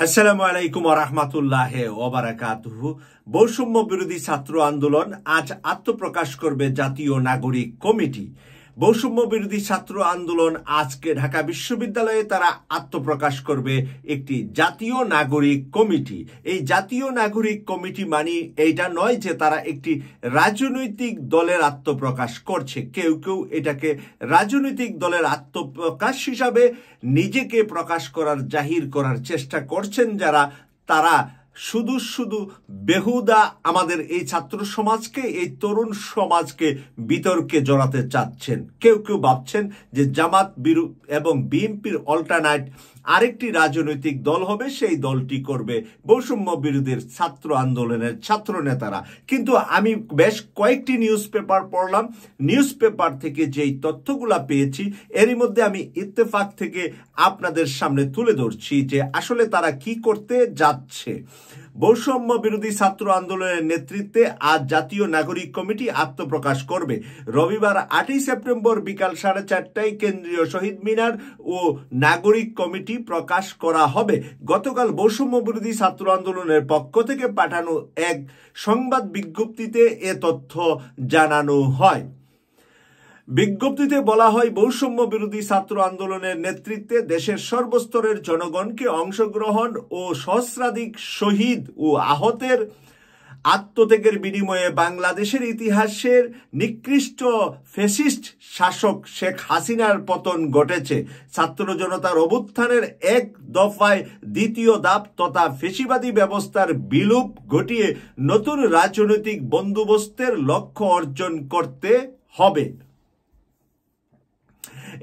আসসালামু আলাইকুম ওয়া রাহমাতুল্লাহি ওয়া বারাকাতুহু। বৈষম্য বিরোধী ছাত্র আন্দোলন আজ আত্মপ্রকাশ করবে জাতীয় নাগরিক কমিটি। বৈষম্য বিরোধী ছাত্র আন্দোলন আজকে ঢাকা বিশ্ববিদ্যালয়ে তারা আত্মপ্রকাশ করবে একটি জাতীয় নাগরিক কমিটি। এই জাতীয় নাগরিক কমিটি মানে এইটা নয় যে তারা একটি রাজনৈতিক দলের আত্মপ্রকাশ করছে। কেউ কেউ এটাকে রাজনৈতিক দলের আত্মপ্রকাশ হিসাবে নিজেকে প্রকাশ করার, জাহির করার চেষ্টা করছেন যারা, তারা শুধু বেহুদা আমাদের এই ছাত্র সমাজকে, এই তরুণ সমাজকে বিতর্কে জড়াতে চাচ্ছেন। কেউ কেউ ভাবছেন যে জামাত এবং বিএনপির অল্টারনেট আরেকটি রাজনৈতিক দল হবে, সেই দলটি করবে বৈষম্য বিরোধীর ছাত্র আন্দোলনের ছাত্র নেতারা। কিন্তু আমি বেশ কয়েকটি নিউজ পেপার পড়লাম, নিউজ পেপার থেকে যেই তথ্যগুলা পেয়েছি এরই মধ্যে আমি ইত্তেফাক থেকে আপনাদের সামনে তুলে ধরছি যে আসলে তারা কি করতে যাচ্ছে। বৈষম্য বিরোধী ছাত্র আন্দোলনের নেতৃত্বে আজ জাতীয় নাগরিক কমিটি আত্মপ্রকাশ করবে। রবিবার 8ই সেপ্টেম্বর বিকাল 4:30টায় কেন্দ্রীয় শহীদ মিনার ও নাগরিক কমিটি প্রকাশ করা হবে। গতকাল বৈষম্য বিরোধী ছাত্র আন্দোলনের পক্ষ থেকে পাঠানো এক সংবাদ বিজ্ঞপ্তিতে এ তথ্য জানানো হয়। বিজ্ঞপ্তিতে বলা হয়, বৈষম্য বিরোধী ছাত্র আন্দোলনের নেতৃত্বে দেশের সর্বস্তরের জনগণকে অংশগ্রহণ ও সহস্রাধিক শহীদ ও আহতের আত্মত্যাগের বিনিময়ে বাংলাদেশের ইতিহাসের নিকৃষ্ট ফ্যাসিস্ট শাসক শেখ হাসিনার পতন ঘটেছে। ছাত্র জনতার অভ্যুত্থানের এক দফায় দ্বিতীয় ধাপ তথা ফ্যাসিবাদী ব্যবস্থার বিলোপ ঘটিয়ে নতুন রাজনৈতিক বন্দোবস্তের লক্ষ্য অর্জন করতে হবে।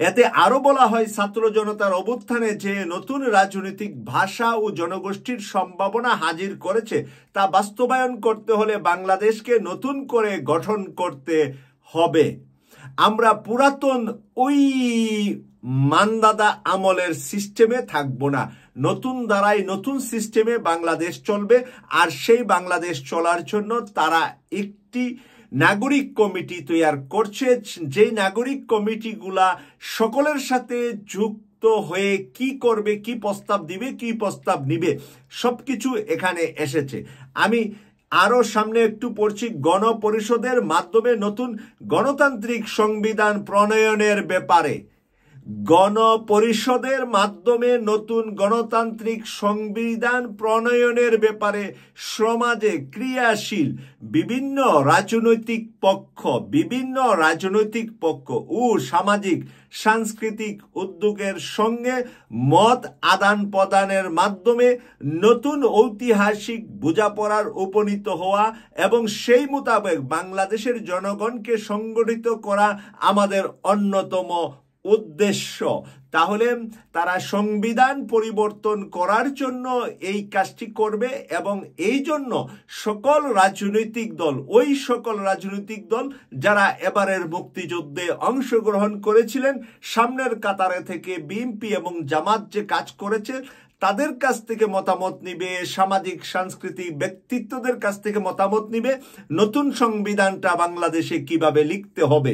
এতে আরো বলা হয়, ছাত্র জনতার অভ্যুত্থানে যে নতুন রাজনৈতিক ভাষা ও জনগোষ্ঠীর সম্ভাবনা হাজির করেছে তা বাস্তবায়ন করতে হলে বাংলাদেশকে নতুন করে গঠন করতে হবে। আমরা পুরাতন ওই মানদাদা আমলের সিস্টেমে থাকবো না। নতুন ধারায় নতুন সিস্টেমে বাংলাদেশ চলবে। আর সেই বাংলাদেশ চলার জন্য তারা একটি নাগরিক কমিটি তৈরি করছে, যে নাগরিক কমিটিগুলা সকলের সাথে যুক্ত হয়ে কি করবে, কি প্রস্তাব দিবে, কি প্রস্তাব নিবে, সবকিছু এখানে এসেছে। আমি আরো সামনে একটু পড়ছি। গণপরিষদের মাধ্যমে নতুন গণতান্ত্রিক সংবিধান প্রণয়নের ব্যাপারে, গণপরিষদের মাধ্যমে নতুন গণতান্ত্রিক সংবিধান প্রণয়নের ব্যাপারে সমাজে ক্রিয়াশীল বিভিন্ন রাজনৈতিক পক্ষ ও সামাজিক সাংস্কৃতিক উদ্যোগের সঙ্গে মত আদান প্রদানের মাধ্যমে নতুন ঐতিহাসিক বোঝাপড়ার উপনীত হওয়া এবং সেই মোতাবেক বাংলাদেশের জনগণকে সংগঠিত করা আমাদের অন্যতম উদ্দেশ্য। তাহলে তারা সংবিধান পরিবর্তন করার জন্য এই কাজটি করবে এবং এই জন্য সকল রাজনৈতিক দল যারা এবারের মুক্তিযুদ্ধে অংশগ্রহণ করেছিলেন, সামনের কাতারে থেকে বিএনপি এবং জামাত যে কাজ করেছে তাদের কাছ থেকে মতামত নিবে, সামাজিক সাংস্কৃতিক ব্যক্তিত্বদের কাছ থেকে মতামত নিবে নতুন সংবিধানটা বাংলাদেশে কিভাবে লিখতে হবে।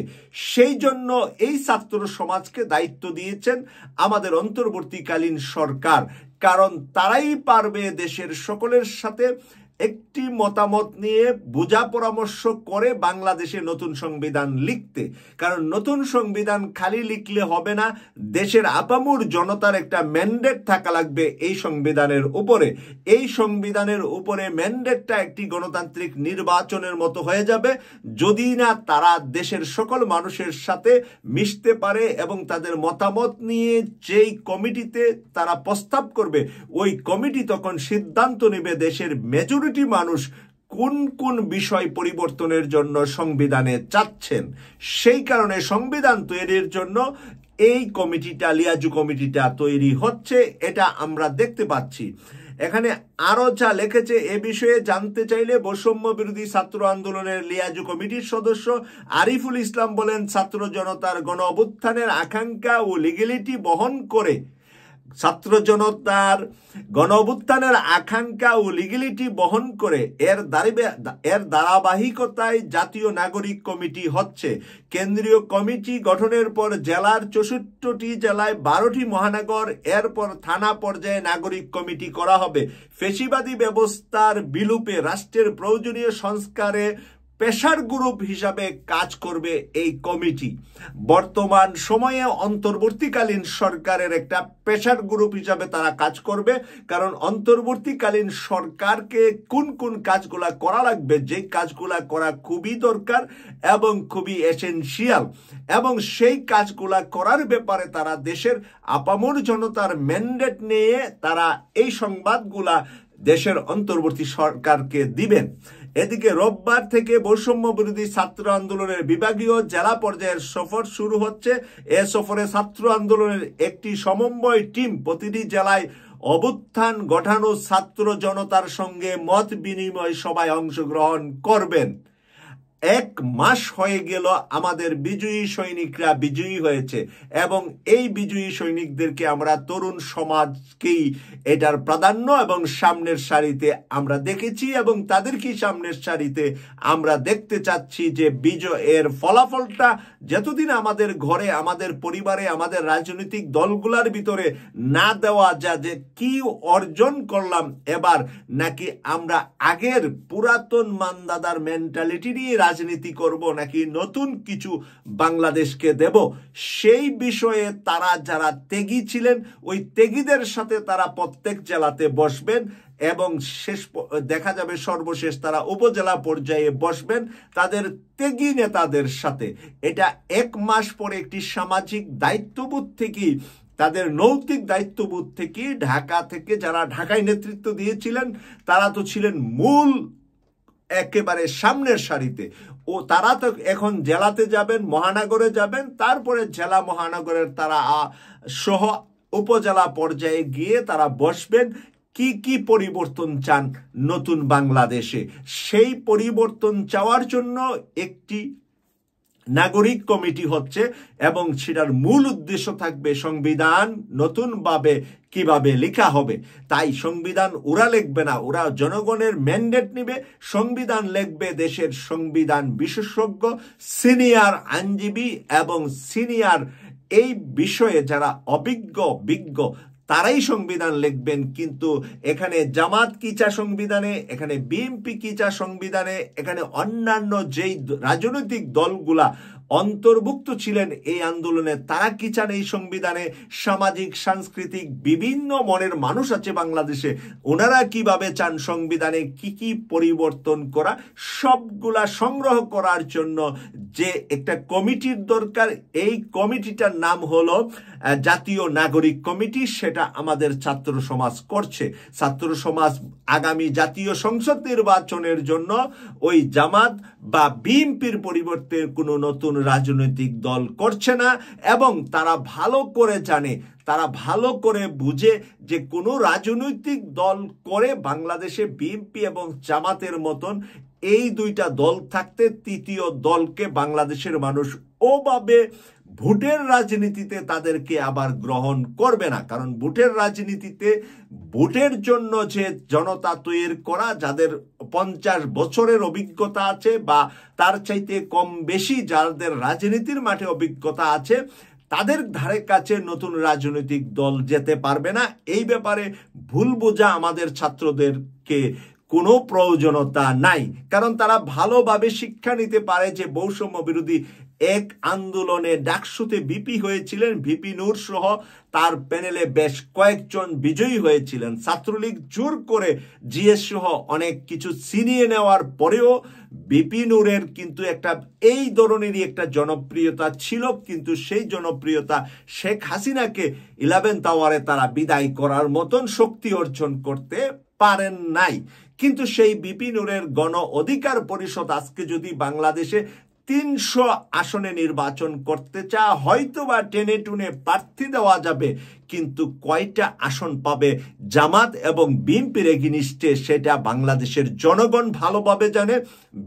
সেই জন্য এই ছাত্র সমাজকে দায়িত্ব দিয়েছেন আমাদের অন্তর্বর্তীকালীন সরকার, কারণ তারাই পারবে দেশের সকলের সাথে একটি মতামত নিয়ে বোঝা পরামর্শ করে বাংলাদেশে নতুন সংবিধান লিখতে। কারণ নতুন সংবিধান খালি লিখলে হবে না, দেশের আপামর জনতার একটা ম্যান্ডেট থাকা লাগবে এই সংবিধানের উপরে। এই সংবিধানের উপরে ম্যান্ডেটটা একটি গণতান্ত্রিক নির্বাচনের মতো হয়ে যাবে যদি না তারা দেশের সকল মানুষের সাথে মিশতে পারে এবং তাদের মতামত নিয়ে যেই কমিটিতে তারা প্রস্তাব করবে ওই কমিটি তখন সিদ্ধান্ত নেবে দেশের মেজরিটি মানুষ কোন কোন বিষয় পরিবর্তনের জন্য সংবিধানে চাচ্ছেন। সেই কারণে সংবিধান তৈরির জন্য এই কমিটিটা, লিয়াজু কমিটিটা তৈরি হচ্ছে, এটা আমরা দেখতে পাচ্ছি। এখানে আরো যা লিখেছে এ বিষয়ে জানতে চাইলে বৈষম্য বিরোধী ছাত্র আন্দোলনের লিয়াজু কমিটির সদস্য আরিফুল ইসলাম বলেন, ছাত্র জনতার গণ অভ্যুত্থানের আকাঙ্ক্ষা ও লিগ্যালিটি বহন করে ছাত্র জনতার গণ অভ্যুত্থানের আকাঙ্ক্ষা ও লিগ্যালিটি বহন করে এর ধারাবাহিকতায় জাতীয় নাগরিক কমিটি হচ্ছে। কেন্দ্রীয় কমিটি গঠনের পর জেলার 64টি জেলায় 12টি মহানগর, এরপর থানা পর্যায়ে নাগরিক কমিটি করা হবে। ফ্যাসিবাদী ব্যবস্থার বিলোপে রাষ্ট্রের প্রয়োজনীয় সংস্কারে প্রেসার গ্রুপ হিসাবে কাজ করবে এই কমিটি। বর্তমান সময়ে অন্তর্বর্তীকালীন সরকারের একটা প্রেসার গ্রুপ হিসাবে তারা কাজ করবে, কারণ অন্তর্বর্তীকালীন সরকারকে কোন কোন কাজগুলা করা লাগবে, যে কাজগুলা করা খুবই দরকার এবং খুবই এসেনশিয়াল, এবং সেই কাজগুলা করার ব্যাপারে তারা দেশের আপামর জনতার ম্যান্ডেট নিয়ে তারা এই সংবাদগুলা দেশের অন্তর্বর্তী সরকারকে দিবেন। এদিকে রোববার থেকে বৈষম্য বিরোধী ছাত্র আন্দোলনের বিভাগীয় জেলা পর্যায়ের সফর শুরু হচ্ছে। এ সফরে ছাত্র আন্দোলনের একটি সমন্বয় টিম প্রতিটি জেলায় অভ্যুত্থান ঘটানো ছাত্র জনতার সঙ্গে মত বিনিময় সভায় অংশগ্রহণ করবেন। 1 মাস হয়ে গেল আমাদের বিজয়ী সৈনিকরা বিজয়ী হয়েছে, এবং এই বিজয়ী সৈনিকদেরকে আমরা তরুণ সমাজকেই এটার প্রাধান্য এবং সামনের সারিতে আমরা দেখেছি, এবং তাদেরকেই সামনের সারিতে আমরা দেখতে চাচ্ছি যে বিজয়ের ফলাফলটা যতদিন আমাদের ঘরে, আমাদের পরিবারে, আমাদের রাজনৈতিক দলগুলোর ভিতরে না দেওয়া যায় যে কি অর্জন করলাম এবার, নাকি আমরা আগের পুরাতন মানদাদার মেন্টালিটি নিয়ে রাজনীতি করব, নাকি নতুন কিছু বাংলাদেশকে দেব, সেই বিষয়ে তারা যারা ত্যাগী ছিলেন ওই ত্যাগীদের সাথে তারা প্রত্যেক জেলাতে বসবেন, এবং শেষ দেখা যাবে সর্বশেষ তারা উপজেলা পর্যায়ে বসবেন তাদের ত্যাগী নেতাদের সাথে। এটা 1 মাস পরে একটি সামাজিক দায়িত্ববোধ থেকেই, তাদের নৈতিক দায়িত্ববোধ থেকে, ঢাকা থেকে যারা ঢাকায় নেতৃত্ব দিয়েছিলেন তারা তো ছিলেন মূল একেবারে সামনের সারিতে, ও তারা তো এখন জেলাতে যাবেন, মহানগরে যাবেন, তারপরে জেলা মহানগরের তারা সহ উপজেলা পর্যায়ে গিয়ে তারা বসবেন। কি কি পরিবর্তন চান নতুন বাংলাদেশে, সেই পরিবর্তন চাওয়ার জন্য একটি নাগরিক কমিটি হচ্ছে, এবং সেটার মূল উদ্দেশ্য থাকবে সংবিধান নতুনভাবে কিভাবে লেখা হবে। তাই সংবিধান ওরা লিখবে না, ওরা জনগণের ম্যান্ডেট নিবে। সংবিধান লিখবে দেশের সংবিধান বিশেষজ্ঞ, সিনিয়র আইনজীবী এবং সিনিয়র এই বিষয়ে যারা বিজ্ঞ তারাই সংবিধান লিখবেন। কিন্তু এখানে জামাত কি চা সংবিধানে, এখানে বিএনপি কি চা সংবিধানে, এখানে অন্যান্য যেই রাজনৈতিক দলগুলা অন্তর্ভুক্ত ছিলেন এই আন্দোলনে তারা কি চান এই সংবিধানে, সামাজিক সাংস্কৃতিক বিভিন্ন মনের মানুষ আছে বাংলাদেশে, ওনারা কিভাবে চান সংবিধানে কি কি পরিবর্তন করা, সবগুলা সংগ্রহ করার জন্য যে একটা কমিটির দরকার, এই কমিটিটার নাম হলো জাতীয় নাগরিক কমিটি। সেটা আমাদের ছাত্র সমাজ করছে। ছাত্র সমাজ আগামী জাতীয় সংসদ নির্বাচনের জন্য ওই জামাত বা বিএনপির পরিবর্তে কোনো নতুন রাজনৈতিক দল করছে না, এবং তারা ভালো করে জানে, তারা ভালো করে বুঝে যে কোনো রাজনৈতিক দল করে বাংলাদেশে বিএনপি এবং জামাতের মতন এই দুইটা দল থাকতে তৃতীয় দলকে বাংলাদেশের মানুষ ওভাবে ভোটের রাজনীতিতে তাদেরকে আবার গ্রহণ করবে না। কারণ ভোটের রাজনীতিতে ভোটের জন্য যে জনতা তৈরি করা, যাদের 50 বছরের অভিজ্ঞতা আছে বা তার চাইতে কম বেশি যাদের রাজনীতির মাঠে অভিজ্ঞতা আছে, তাদের ধারে কাছে নতুন রাজনৈতিক দল যেতে পারবে না। এই ব্যাপারে ভুল বোঝা আমাদের ছাত্রদেরকে কোনো প্রয়োজনীয়তা নাই, কারণ তারা ভালোভাবে শিক্ষা নিতে পারে যে বৈষম্য বিরোধী এক আন্দোলনে ডাকসুতে ভিপি হয়েছিলেন, ভিপি নূর সহ তার প্যানেলে বেশ কয়েকজন বিজয়ী হয়েছিলেন। ছাত্রলীগ জোর করে জিএস সহ অনেক কিছু ছিনিয়ে নেওয়ার পরেও ভিপি নূরের কিন্তু একটা এই ধরনেরই একটা জনপ্রিয়তা ছিল, কিন্তু সেই জনপ্রিয়তা শেখ হাসিনাকে 11th আওয়ারে তারা বিদায় করার মতন শক্তি অর্জন করতে পারেন নাই। কিন্তু সেই ভিপি নূরের গণ অধিকার পরিষদ আজকে যদি বাংলাদেশে 300 আসনে নির্বাচন করতে চা, হয়তো বা টেনে টুনে প্রার্থী দেওয়া যাবে, কিন্তু কয়টা আসন পাবে জামাত এবং বিএনপির এগেইনস্টে সেটা বাংলাদেশের জনগণ ভালোভাবে জানে,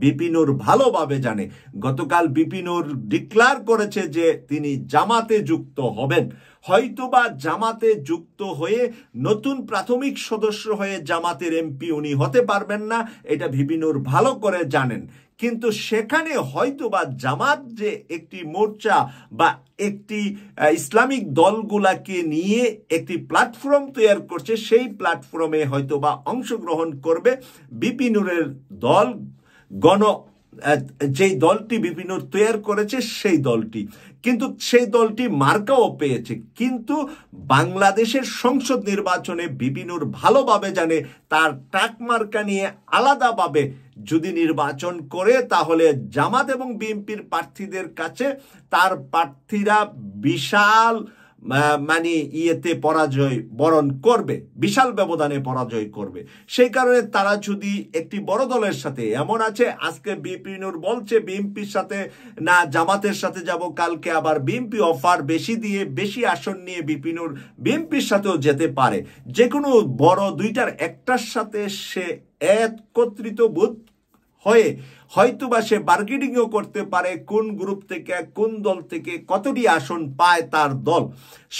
বিপিনুর ভালোভাবে জানে। গতকাল বিপিনুর ডিক্লার করেছে যে তিনি জামাতে যুক্ত হবেন। হয়তোবা জামাতে যুক্ত হয়ে নতুন প্রাথমিক সদস্য হয়ে জামাতের এমপি উনি হতে পারবেন না, এটা বিপিনুর ভালো করে জানেন। কিন্তু সেখানে হয়তোবা জামাত যে একটি মোর্চা বা একটি ইসলামিক দলগুলাকে নিয়ে একটি প্ল্যাটফর্ম তৈরি করছে, সেই প্ল্যাটফর্মে হয়তোবা অংশগ্রহণ করবে বিপিনুরের দল, যেই দলটি বিপিনুর তৈরি করেছে সেই দলটি। কিন্তু সেই দলটি মার্কাও পেয়েছে। কিন্তু বাংলাদেশের সংসদ নির্বাচনে বিপিনুর ভালোভাবে জানে তার টাক মার্কা নিয়ে আলাদাভাবে যদি নির্বাচন করে তাহলে জামাত এবং বিএনপির প্রার্থীদের কাছে তার প্রার্থীরা বিশাল পরাজয় বরণ করবে, বিশাল ব্যবধানে পরাজয় করবে। সেই কারণে তারা যদি একটি বড় দলের সাথে, এমন আছে আজকে বিপিনুর বলছে বিএনপির সাথে না জামাতের সাথে যাব, কালকে আবার বিএনপি অফার বেশি দিয়ে বেশি আসন নিয়ে বিপিনুর বিএনপির সাথেও যেতে পারে। যে কোনো বড় দুইটার একটার সাথে সে একত্রিত বোধ হয়ে হয়তোবা সে বার্গেনিংও করতে পারে কোন গ্রুপ থেকে কোন দল থেকে কতটি আসন পায় তার দল।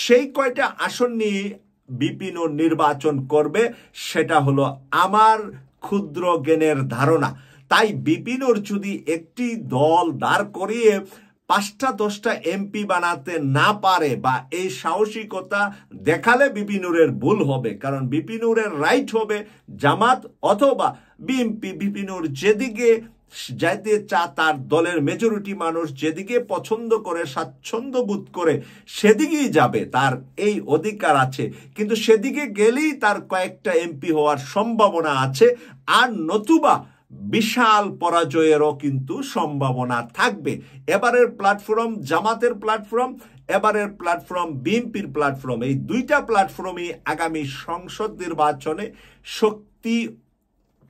সেই কয়টা আসন নিয়ে বিপিনুর নির্বাচন করবে, সেটা হলো আমার ক্ষুদ্র জ্ঞানের ধারণা। তাই বিপিনুর যদি একটি দল দাঁড় করিয়ে 5টা 10টা এমপি বানাতে না পারে বা এই সাহসিকতা দেখালে বিপিনুরের ভুল হবে। কারণ বিপিনুরের রাইট হবে জামাত অথবা বিএনপি। বিপিনুর যেদিকে যাইতে তার দলের মেজরিটি মানুষ যেদিকে পছন্দ করে, স্বাচ্ছন্দ্য বোধ করে সেদিকেই যাবে, তার এই অধিকার আছে। কিন্তু সেদিকে গেলেই তার কয়েকটা এমপি হওয়ার সম্ভাবনা আছে, আর নতুবা বিশাল পরাজয়েরও কিন্তু সম্ভাবনা থাকবে। এবারের প্ল্যাটফর্ম জামাতের প্ল্যাটফর্ম, এবারের প্ল্যাটফর্ম বিএনপির প্ল্যাটফর্ম, এই দুইটা প্ল্যাটফর্মই আগামী সংসদ নির্বাচনে শক্তি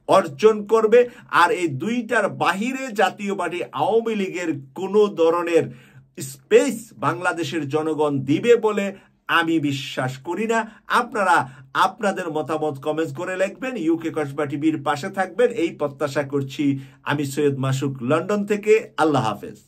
অর্জন করবে। আর এই দুইটার বাহিরে জাতীয় পার্টি আওয়ামী লীগের কোনো ধরনের স্পেস বাংলাদেশের জনগণ দিবে বলে আমি বিশ্বাস করি না। আপনারা আপনাদের মতামত কমেন্টস করে লিখবেন, ইউকে কসবা টিভির পাশে থাকবেন এই প্রত্যাশা করছি। আমি সৈয়দ মাসুক, লন্ডন থেকে। আল্লাহ হাফেজ।